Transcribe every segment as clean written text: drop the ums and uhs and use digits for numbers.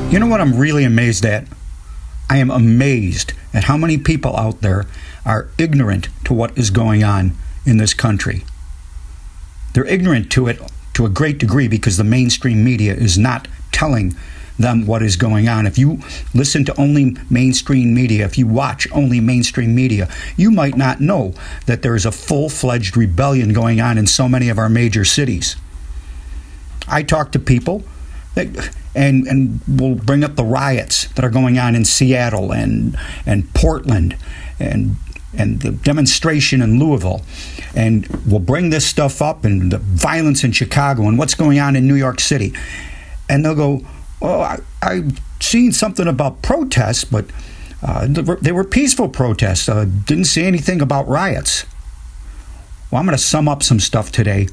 You know what I'm really amazed at? I am amazed at how many people out there are ignorant to what is going on in this country. They're ignorant to it to a great degree because the mainstream media is not telling them what is going on. If you listen to only mainstream media, if you watch only mainstream media, you might not know that there is a full-fledged rebellion going on in so many of our major cities. I talk to people that, and we'll bring up the riots that are going on in Seattle and Portland and the demonstration in Louisville, and we'll bring this stuff up and the violence in Chicago and what's going on in New York City, and they'll go, "Oh, I've seen something about protests, but they were peaceful protests. Didn't see anything about riots." Well, I'm going to sum up some stuff today,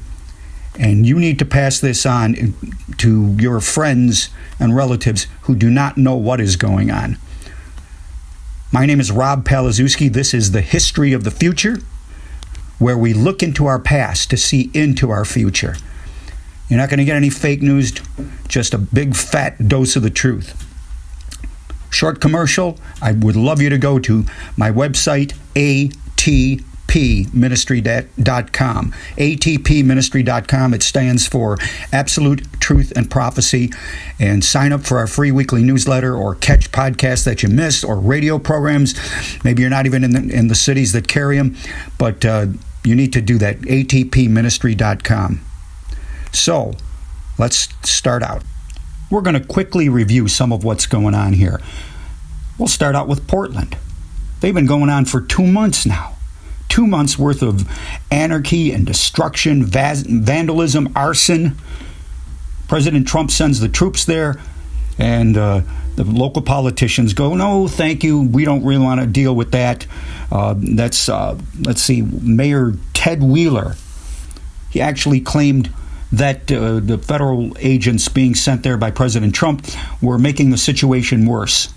and you need to pass this on to your friends and relatives who do not know what is going on. My name is Rob Palazewski. This is the History of the Future, where we look into our past to see into our future. You're not going to get any fake news, just a big fat dose of the truth. Short commercial, I would love you to go to my website, atpministry.com. atpministry.com. It stands for Absolute Truth and Prophecy. And sign up for our free weekly newsletter or catch podcasts that you missed or radio programs. Maybe you're not even in the cities that carry them, but you need to do that, atpministry.com. So, let's start out. We're going to quickly review some of what's going on here. We'll start out with Portland. They've been going on for 2 months now. 2 months worth of anarchy and destruction, vandalism, arson. President Trump sends the troops there, and the local politicians go, "No, thank you. We don't really want to deal with that." Let's see, Mayor Ted Wheeler, he actually claimed that the federal agents being sent there by President Trump were making the situation worse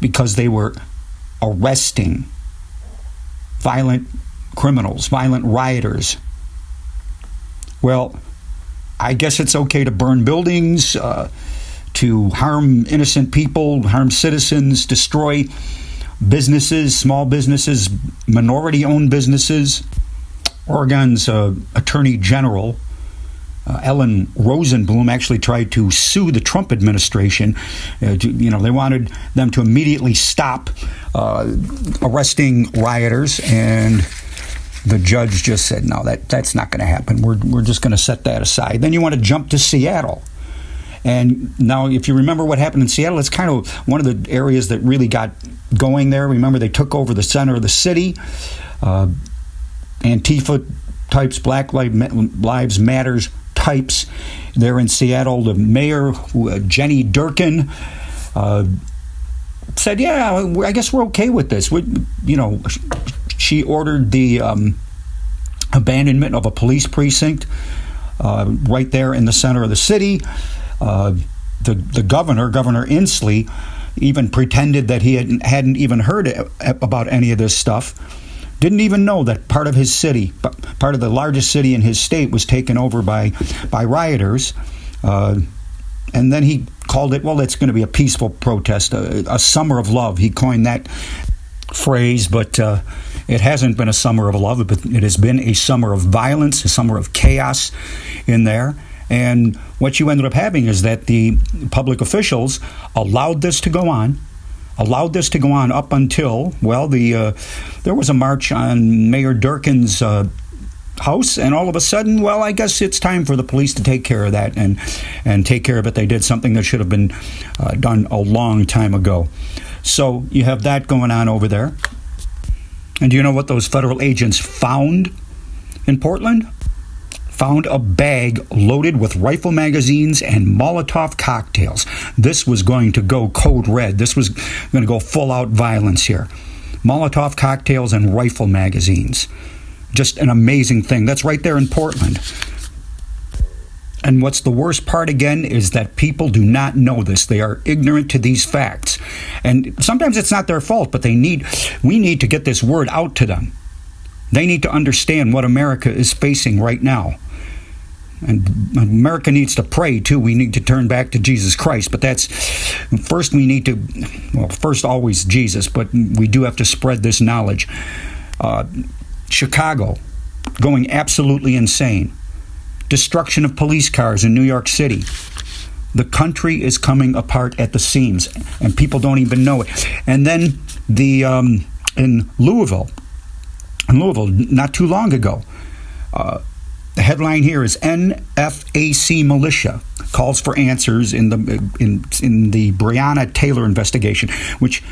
because they were arresting violent criminals, violent rioters. Well, I guess it's okay to burn buildings, to harm innocent people, harm citizens, destroy businesses, small businesses, minority-owned businesses. Oregon's Attorney General, Ellen Rosenblum, actually tried to sue the Trump administration. They wanted them to immediately stop arresting rioters, and the judge just said, "No, that's not going to happen. We're just going to set that aside." Then you want to jump to Seattle. And now, if you remember what happened in Seattle, it's kind of one of the areas that really got going there. Remember, they took over the center of the city. Antifa types, Black Lives Matters types. There in Seattle, the mayor, Jenny Durkin, said, "Yeah, I guess we're okay with this." She ordered the abandonment of a police precinct right there in the center of the city. The governor, Governor Inslee, even pretended that he hadn't even heard about any of this stuff. Didn't even know that part of his city, part of the largest city in his state, was taken over by rioters. And then he called it, well, it's going to be a peaceful protest, a summer of love. He coined that phrase, but it hasn't been a summer of love, but it has been a summer of violence, a summer of chaos in there. And what you ended up having is that the public officials allowed this to go on up until, well, there was a march on Mayor Durkin's house, and all of a sudden, well, I guess it's time for the police to take care of that and take care of it. They did something that should have been done a long time ago. So you have that going on over there. And do you know what those federal agents found in Portland? Found a bag loaded with rifle magazines and Molotov cocktails. This was going to go code red. This was going to go full-out violence here. Molotov cocktails and rifle magazines. Just an amazing thing. That's right there in Portland. And what's the worst part, again, is that people do not know this. They are ignorant to these facts. And sometimes it's not their fault, but we need to get this word out to them. They need to understand what America is facing right now. And America needs to pray, too. We need to turn back to Jesus Christ. But first we need to, first always Jesus, but we do have to spread this knowledge. Chicago, going absolutely insane. Destruction of police cars in New York City. The country is coming apart at the seams, and people don't even know it. And then in Louisville, not too long ago, the headline here is NFAC militia calls for answers in the Breonna Taylor investigation, which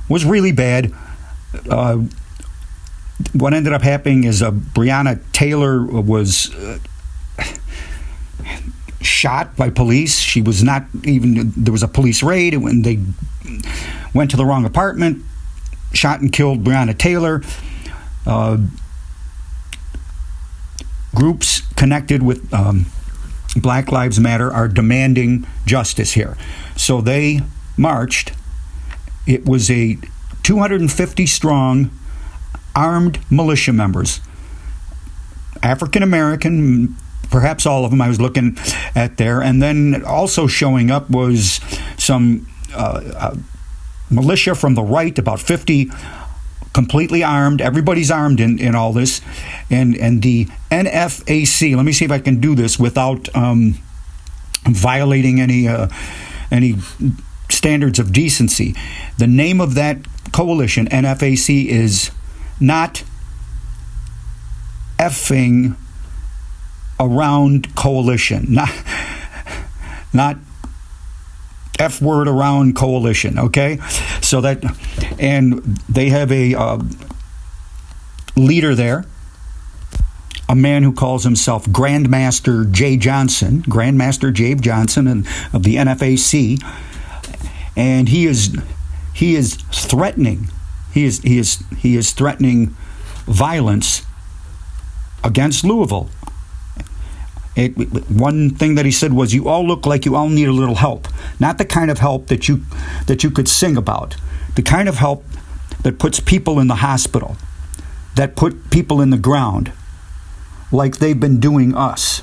was really bad. What ended up happening is Breonna Taylor was shot by police. She was not even. There was a police raid when they went to the wrong apartment, shot and killed Breonna Taylor. Groups connected with Black Lives Matter are demanding justice here. So they marched. It was a 250 strong armed militia members, African American, perhaps all of them. I was looking at there, and then also showing up was some militia from the right, about 50, completely armed. Everybody's armed in all this, and the NFAC. Let me see if I can do this without violating any standards of decency. The name of that coalition, NFAC, is Not Effing Around Coalition. Not F word around coalition, okay? So that, and they have a leader there, a man who calls himself Grandmaster Jay Johnson and of the NFAC, and he is threatening. He is threatening violence against Louisville. One thing that he said was, "You all look like you all need a little help." Not the kind of help that you could sing about. The kind of help that puts people in the hospital, that put people in the ground, like they've been doing us.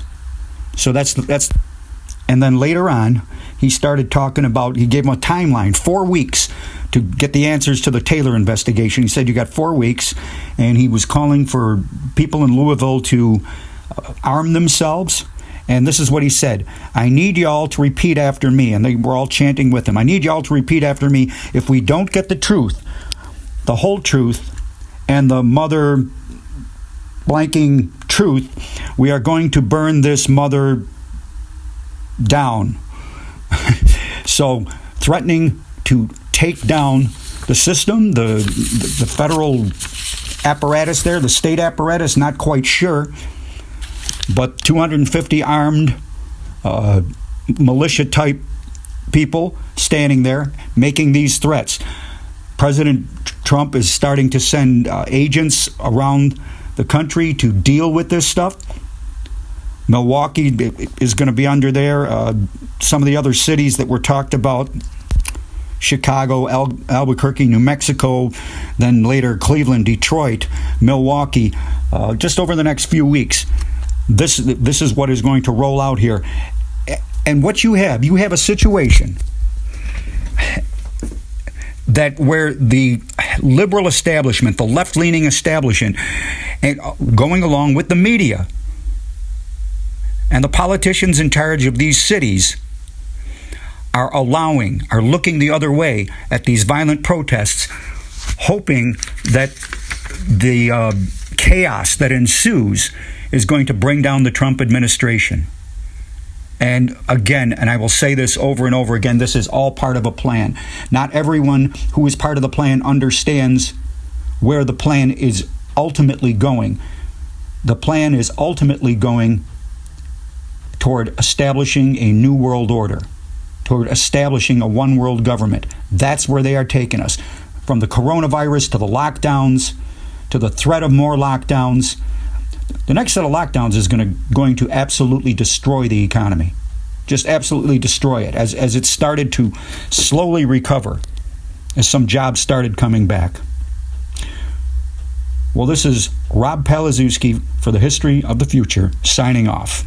So that's. And then later on, he started talking about. He gave him a timeline, 4 weeks, to get the answers to the Taylor investigation. He said, "You got 4 weeks," and he was calling for people in Louisville to arm themselves. And this is what he said: "I need y'all to repeat after me." And they were all chanting with him. "I need y'all to repeat after me. If we don't get the truth, the whole truth, and the mother blanking truth, we are going to burn this mother down." So threatening to take down the system, the federal apparatus there, the state apparatus, not quite sure. But 250 armed militia-type people standing there making these threats. President Trump is starting to send agents around the country to deal with this stuff. Milwaukee is going to be under there. Some of the other cities that were talked about, Chicago, Albuquerque, New Mexico, then later Cleveland, Detroit, Milwaukee, just over the next few weeks. This is what is going to roll out here. And what you have a situation that where the liberal establishment, the left-leaning establishment, and going along with the media and the politicians in charge of these cities are looking the other way at these violent protests, hoping that the chaos that ensues is going to bring down the Trump administration. And again, and I will say this over and over again, this is all part of a plan. Not everyone who is part of the plan understands where the plan is ultimately going. The plan is ultimately going toward establishing a new world order, toward establishing a one world government. That's where they are taking us. From the coronavirus to the lockdowns, to the threat of more lockdowns. The next set of lockdowns is going to absolutely destroy the economy. Just absolutely destroy it, as it started to slowly recover, as some jobs started coming back. Well, this is Rob Palazewski for the History of the Future, signing off.